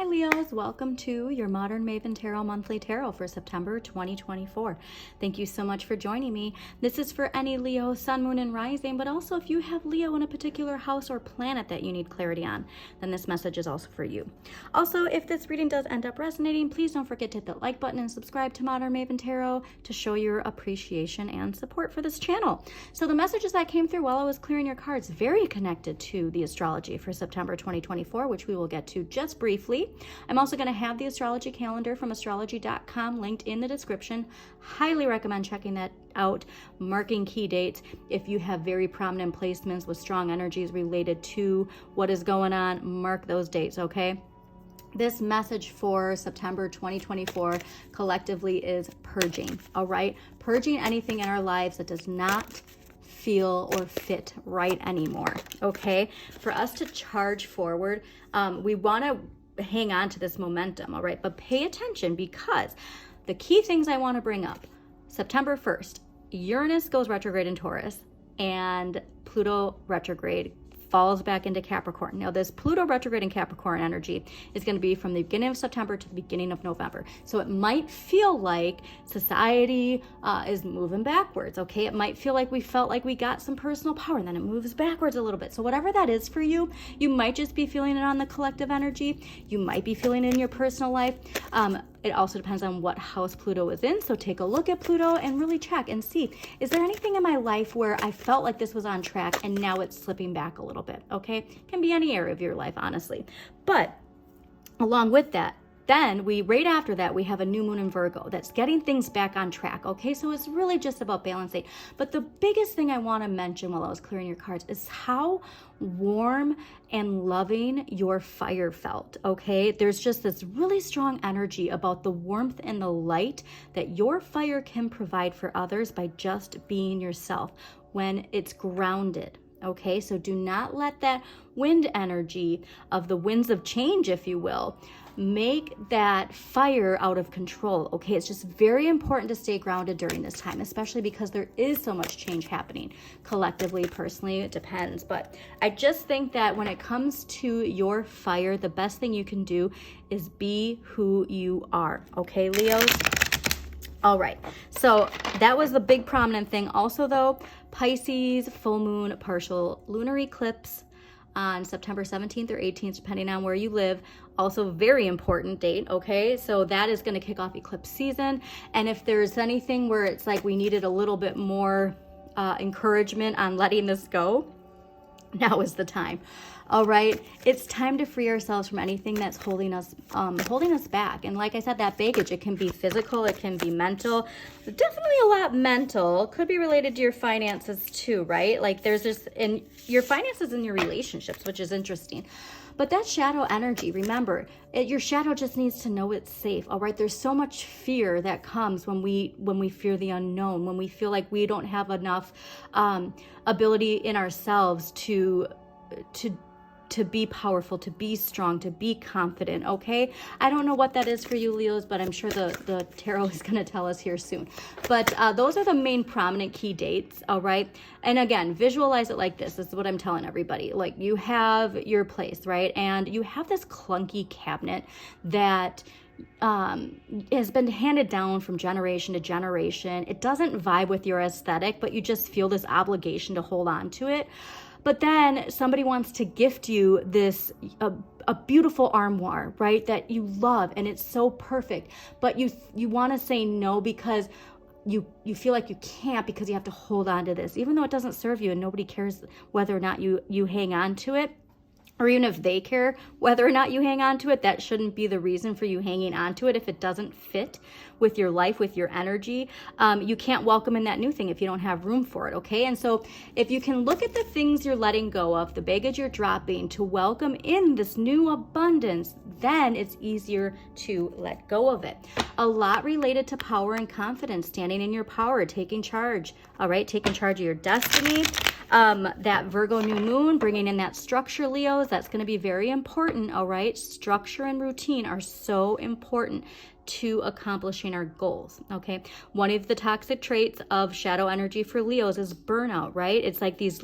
Hi Leos, welcome to your Modern Maven Tarot Monthly Tarot for September 2024. Thank you so much for joining me. This is for any Leo, Sun, Moon, and Rising, but also if you have Leo in a particular house or planet that you need clarity on, then this message is also for you. Also, if this reading does end up resonating, please don't forget to hit the like button and subscribe to Modern Maven Tarot to show your appreciation and support for this channel. So the messages that came through while I was clearing your cards, very connected to the astrology for September 2024, which we will get to just briefly. I'm also going to have the astrology calendar from astrology.com linked in the description. Highly recommend checking that out, marking key dates. If you have very prominent placements with strong energies related to what is going on, mark those dates, okay? This message for September 2024 collectively is purging, all right? Purging anything in our lives that does not feel or fit right anymore, okay? For us to charge forward, we want to hang on to this momentum, all right? But pay attention, because the key things I want to bring up: September 1st, Uranus goes retrograde in Taurus and Pluto retrograde falls back into Capricorn. Now, this Pluto retrograde in Capricorn energy is going to be from the beginning of September to the beginning of November. So it might feel like society is moving backwards, okay? It might feel like we felt like we got some personal power, and then it moves backwards a little bit. So whatever that is for you, you might just be feeling it on the collective energy. You might be feeling it in your personal life. It also depends on what house Pluto is in. So take a look at Pluto and really check and see, is there anything in my life where I felt like this was on track and now it's slipping back a little bit, okay? It can be any area of your life, honestly. But along with that, then right after that, we have a new moon in Virgo that's getting things back on track, okay? So it's really just about balancing. But the biggest thing I want to mention while I was clearing your cards is how warm and loving your fire felt, okay? There's just this really strong energy about the warmth and the light that your fire can provide for others by just being yourself when it's grounded. Okay, so do not let that wind energy of the winds of change, if you will, make that fire out of control. Okay, it's just very important to stay grounded during this time, especially because there is so much change happening collectively, personally, it depends. But I just think that when it comes to your fire, the best thing you can do is be who you are. Okay, Leos? All right, so that was the big prominent thing. Also though, Pisces, full moon, partial lunar eclipse on September 17th or 18th, depending on where you live. Also very important date, okay? So that is gonna kick off eclipse season. And if there's anything where it's like we needed a little bit more encouragement on letting this go, now is the time. All right, it's time to free ourselves from anything that's holding us back. And like I said, that baggage, it can be physical, it can be mental. Definitely a lot mental. Could be related to your finances too, right? Like there's this in your finances and your relationships, which is interesting. But that shadow energy, remember, your shadow just needs to know it's safe, all right? There's so much fear that comes when we fear the unknown, when we feel like we don't have enough ability in ourselves to be powerful, to be strong, to be confident, okay? I don't know what that is for you, Leos, but I'm sure the tarot is going to tell us here soon. But those are the main prominent key dates, all right? And again, visualize it like this. This is what I'm telling everybody. Like, you have your place, right? And you have this clunky cabinet that has been handed down from generation to generation. It doesn't vibe with your aesthetic, but you just feel this obligation to hold on to it. But then somebody wants to gift you this a beautiful armoire, right, that you love and it's so perfect, but you want to say no because you feel like you can't, because you have to hold on to this, even though it doesn't serve you and nobody cares whether or not you hang on to it. Or even if they care whether or not you hang on to it, that shouldn't be the reason for you hanging on to it. If it doesn't fit with your life, with your energy, you can't welcome in that new thing if you don't have room for it, okay? And so if you can look at the things you're letting go of, the baggage you're dropping, to welcome in this new abundance, then it's easier to let go of it. A lot related to power and confidence, standing in your power, taking charge, all right? Taking charge of your destiny. That Virgo new moon, bringing in that structure, Leos, that's going to be very important, all right? Structure and routine are so important to accomplishing our goals, okay? One of the toxic traits of shadow energy for Leos is burnout, right? It's like these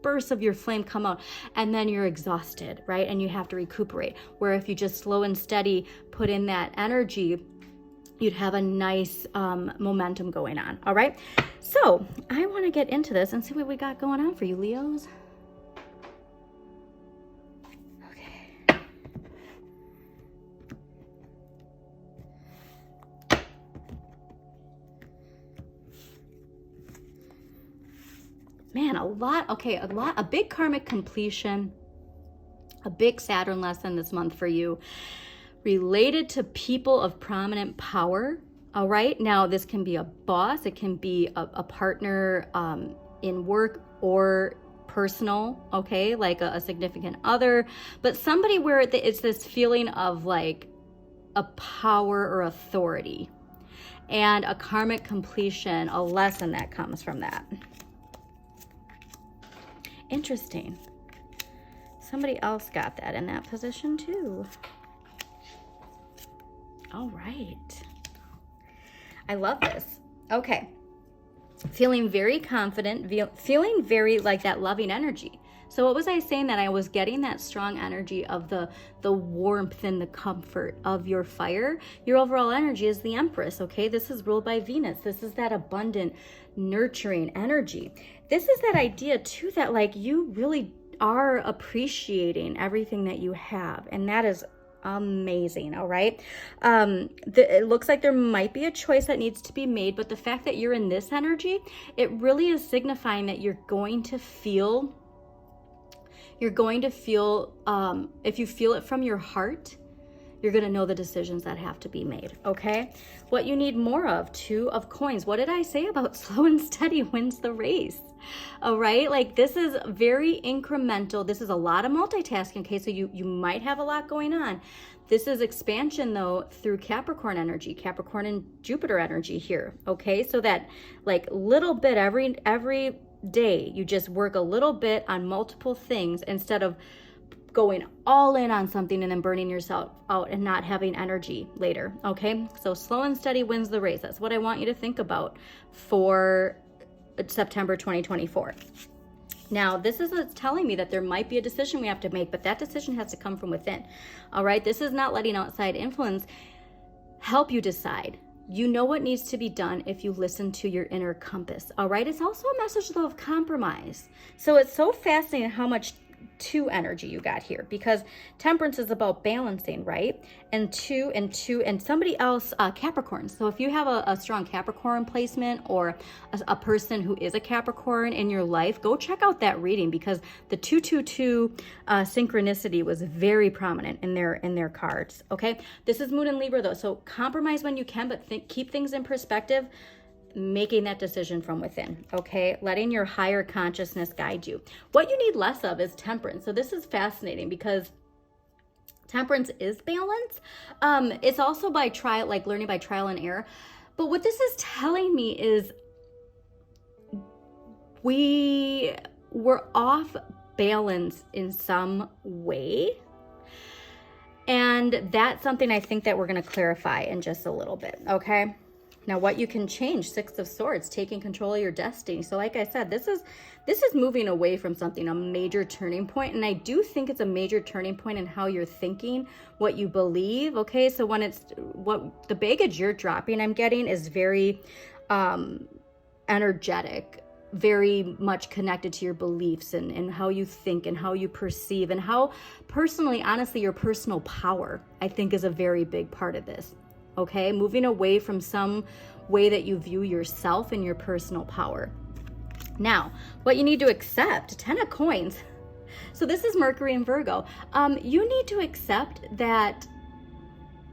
bursts of your flame come out, and then you're exhausted, right? And you have to recuperate. Where if you just slow and steady put in that energy, you'd have a nice momentum going on. All right. So I want to get into this and see what we got going on for you, Leos. Okay. Man, a big karmic completion, a big Saturn lesson this month for you, related to people of prominent power. All right. Now, this can be a boss. It can be a partner in work or personal. Okay. Like a significant other, but somebody where it's this feeling of like a power or authority, and a karmic completion, a lesson that comes from that. Interesting. Somebody else got that in that position too. All right. I love this. Okay. Feeling very confident, feeling very like that loving energy. So what was I saying? That I was getting that strong energy of the warmth and the comfort of your fire. Your overall energy is the Empress, okay? This is ruled by Venus. This is that abundant, nurturing energy. This is that idea too, that like you really are appreciating everything that you have. And that is amazing. All right. It looks like there might be a choice that needs to be made, but the fact that you're in this energy, it really is signifying that you're going to feel, if you feel it from your heart, you're going to know the decisions that have to be made. Okay. What you need more of, 2 of coins. What did I say about slow and steady wins the race? All right. Like this is very incremental. This is a lot of multitasking. Okay. So you might have a lot going on. This is expansion though, through Capricorn energy, Capricorn and Jupiter energy here. Okay. So that like little bit every day, you just work a little bit on multiple things instead of going all in on something and then burning yourself out and not having energy later. Okay. So slow and steady wins the race. That's what I want you to think about for September 2024. Now, this is telling me that there might be a decision we have to make, but that decision has to come from within. All right. This is not letting outside influence help you decide. You know what needs to be done if you listen to your inner compass. All right. It's also a message though of compromise. So it's so fascinating how much 2 energy you got here, because temperance is about balancing, right? And 2 and somebody else, Capricorn. So if you have a strong Capricorn placement or a person who is a Capricorn in your life, go check out that reading, because the 222 synchronicity was very prominent in their cards. Okay. This is Moon and Libra though. So compromise when you can, but keep things in perspective. Making that decision from within, okay? Letting your higher consciousness guide you. What you need less of is temperance. So this is fascinating because temperance is balance. It's also by trial, like learning by trial and error. But what this is telling me is we were off balance in some way. And that's something I think that we're going to clarify in just a little bit, okay? Now, what you can change, 6 of Swords, taking control of your destiny. So like I said, this is moving away from something, a major turning point. And I do think it's a major turning point in how you're thinking, what you believe. Okay. So when what the baggage you're dropping, I'm getting is very energetic, very much connected to your beliefs and how you think and how you perceive and how personally, honestly, your personal power, I think, is a very big part of this. Okay, moving away from some way that you view yourself and your personal power. Now, what you need to accept, 10 of coins. So this is Mercury and Virgo. You need to accept that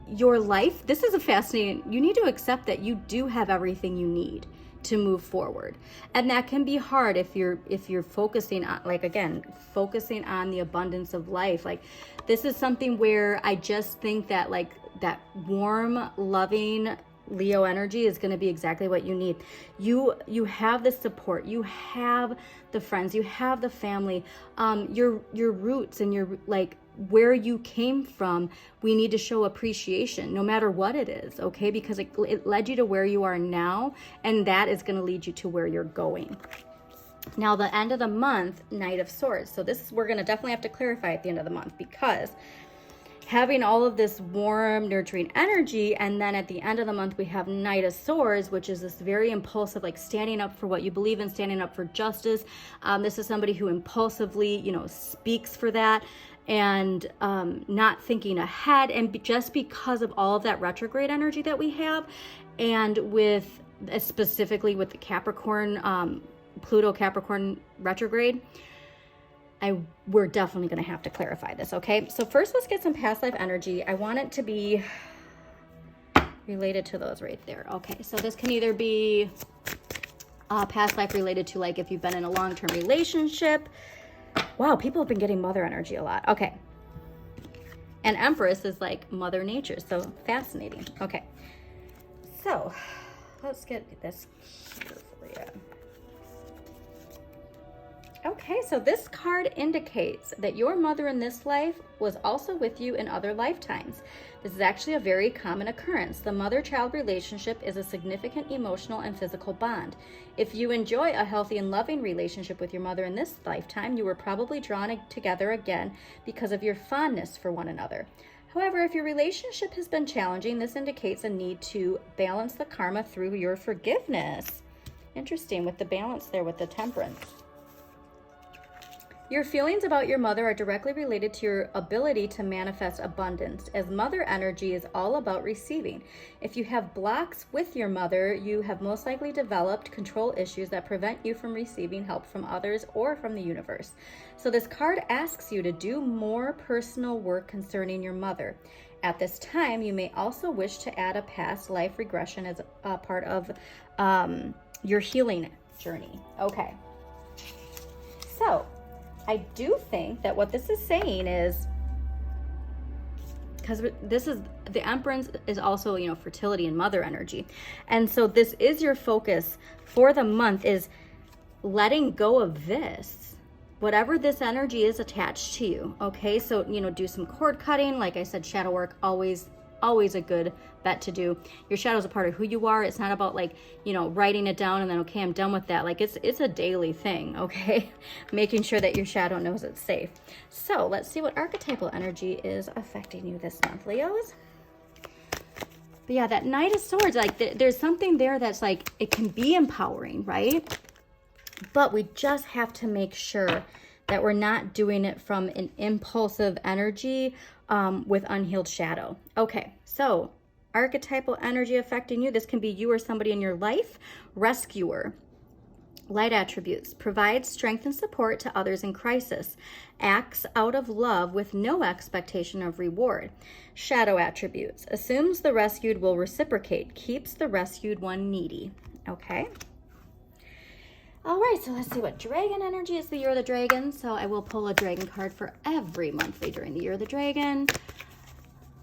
your life, this is a fascinating, you need to accept that you do have everything you need to move forward. And that can be hard if you're focusing on, like, again, focusing on the abundance of life. Like, this is something where I just think that, like, that warm, loving Leo energy is going to be exactly what you need. You have the support, you have the friends, you have the family, your roots and your, like, where you came from. We need to show appreciation no matter what it is, okay? Because it led you to where you are now, and that is going to lead you to where you're going. Now, the end of the month, Knight of Swords. So this, we're going to definitely have to clarify at the end of the month, because having all of this warm, nurturing energy, and then at the end of the month, we have Knight of Swords, which is this very impulsive, like standing up for what you believe in, standing up for justice. This is somebody who impulsively, you know, speaks for that, and not thinking ahead. And just because of all of that retrograde energy that we have, and with specifically with the Capricorn, Pluto Capricorn retrograde, we're definitely going to have to clarify this, okay? So first, let's get some past life energy. I want it to be related to those right there. Okay, so this can either be past life related to, like, if you've been in a long-term relationship. Wow, people have been getting mother energy a lot. Okay. And Empress is like Mother Nature, so fascinating. Okay. So let's get this here for you. Okay, so this card indicates that your mother in this life was also with you in other lifetimes. This is actually a very common occurrence. The mother-child relationship is a significant emotional and physical bond. If you enjoy a healthy and loving relationship with your mother in this lifetime, you were probably drawn together again because of your fondness for one another. However, if your relationship has been challenging, this indicates a need to balance the karma through your forgiveness. Interesting, with the balance there with the Temperance. Your feelings about your mother are directly related to your ability to manifest abundance, as mother energy is all about receiving. If you have blocks with your mother, you have most likely developed control issues that prevent you from receiving help from others or from the universe. So this card asks you to do more personal work concerning your mother. At this time, you may also wish to add a past life regression as a part of your healing journey. Okay. So I do think that what this is saying is, because this is, the Empress is also, you know, fertility and mother energy. And so this is your focus for the month, is letting go of this, whatever this energy is attached to you. Okay. So, you know, do some cord cutting. Like I said, shadow work, always a good bet to do. Your shadow is a part of who you are. It's not about, like, you know, writing it down and then, okay, I'm done with that. Like, it's a daily thing, okay? Making sure that your shadow knows it's safe. So let's see what archetypal energy is affecting you this month, Leos. But yeah, that Knight of Swords, like, there's something there that's like, it can be empowering, right? But we just have to make sure that we're not doing it from an impulsive energy with unhealed shadow. Okay, so archetypal energy affecting you. This can be you or somebody in your life. Rescuer. Light attributes. Provides strength and support to others in crisis. Acts out of love with no expectation of reward. Shadow attributes. Assumes the rescued will reciprocate. Keeps the rescued one needy. Okay. All right, so let's see what dragon energy is, the year of the dragon. So I will pull a dragon card for every monthly during the year of the dragon.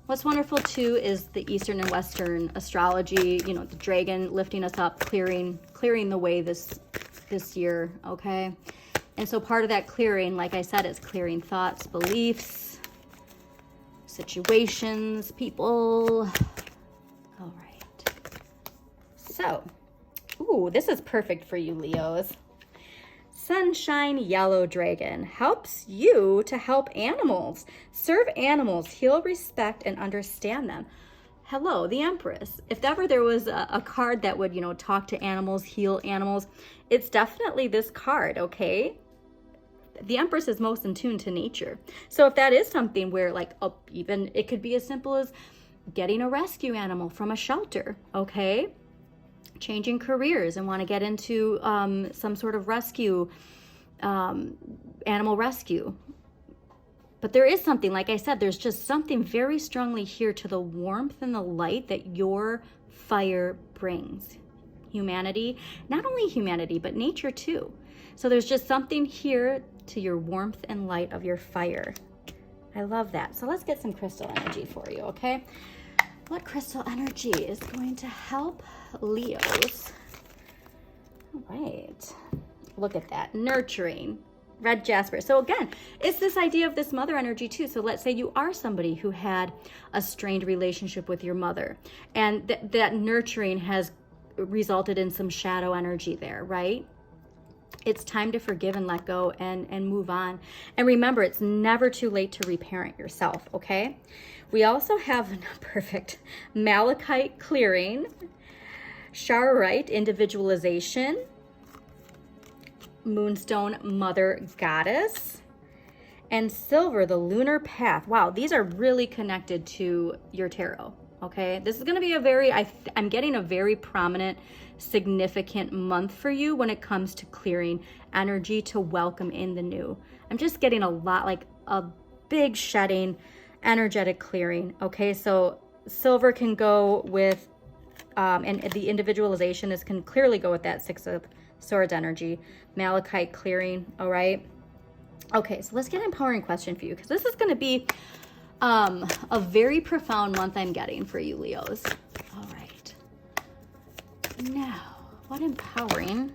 What's wonderful too is the Eastern and Western astrology, you know, the dragon lifting us up, clearing the way this year, okay? And so part of that clearing, like I said, is clearing thoughts, beliefs, situations, people. All right. So, ooh, this is perfect for you, Leos. Sunshine Yellow Dragon helps you to help animals. Serve animals, heal, respect, and understand them. Hello, the Empress. If ever there was a card that would, you know, talk to animals, heal animals, it's definitely this card, okay? The Empress is most in tune to nature. So if that is something where, like, even it could be as simple as getting a rescue animal from a shelter, okay? Changing careers and want to get into some sort of rescue, animal rescue. But there is something, like I said, there's just something very strongly here to the warmth and the light that your fire brings. Humanity, not only humanity, but nature too. So there's just something here to your warmth and light of your fire. I love that. So let's get some crystal energy for you, okay? What crystal energy is going to help Leos? All right. Look at that. Nurturing. Red jasper. So again, it's this idea of this mother energy too. So let's say you are somebody who had a strained relationship with your mother, and that nurturing has resulted in some shadow energy there, right? It's time to forgive and let go and move on. And remember, it's never too late to reparent yourself, okay? We also have, perfect, malachite clearing, charoite individualization, moonstone mother goddess, and silver, the lunar path. Wow, these are really connected to your tarot, okay? This is going to be a very, I'm getting a very prominent, significant month for you when it comes to clearing energy to welcome in the new. I'm just getting a lot, like a big shedding, energetic clearing, okay? So silver can go with, and the individualization, this can clearly go with that Six of Swords energy, malachite clearing, all right? Okay, so let's get an empowering question for you, because this is going to be a very profound month I'm getting for you, Leos. All right. Now, what empowering?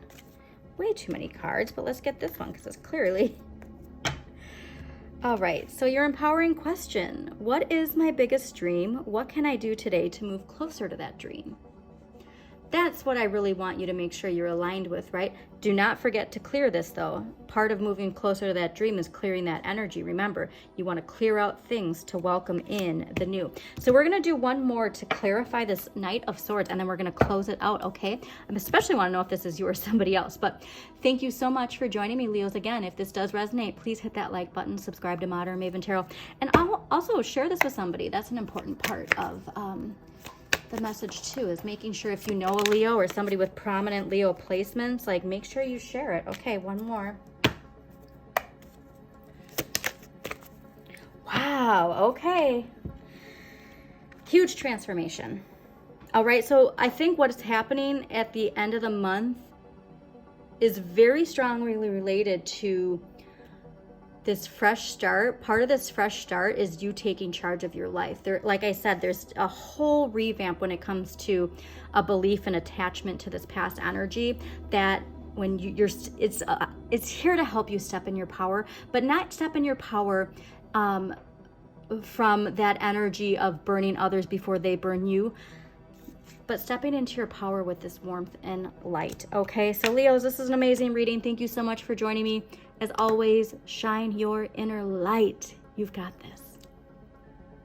Way too many cards, but let's get this one because it's clearly... All right, so your empowering question. What is my biggest dream? What can I do today to move closer to that dream? That's what I really want you to make sure you're aligned with, right? Do not forget to clear this, though. Part of moving closer to that dream is clearing that energy. Remember, you want to clear out things to welcome in the new. So we're going to do one more to clarify this Knight of Swords, and then we're going to close it out, okay? I especially want to know if this is you or somebody else. But thank you so much for joining me, Leos. Again, if this does resonate, please hit that like button, subscribe to Modern Maven Tarot, and I'll also share this with somebody. That's an important part of... the message too is making sure if you know a Leo or somebody with prominent Leo placements, like make sure you share it. Okay, one more. Wow, okay. Huge transformation. All right, so I think what is happening at the end of the month is very strongly related to this fresh start. Part of this fresh start is you taking charge of your life. There, like I said, there's a whole revamp when it comes to a belief and attachment to this past energy that when it's here to help you step in your power, but not step in your power from that energy of burning others before they burn you, but stepping into your power with this warmth and light. Okay, so Leos, this is an amazing reading. Thank you so much for joining me. As always, shine your inner light. You've got this.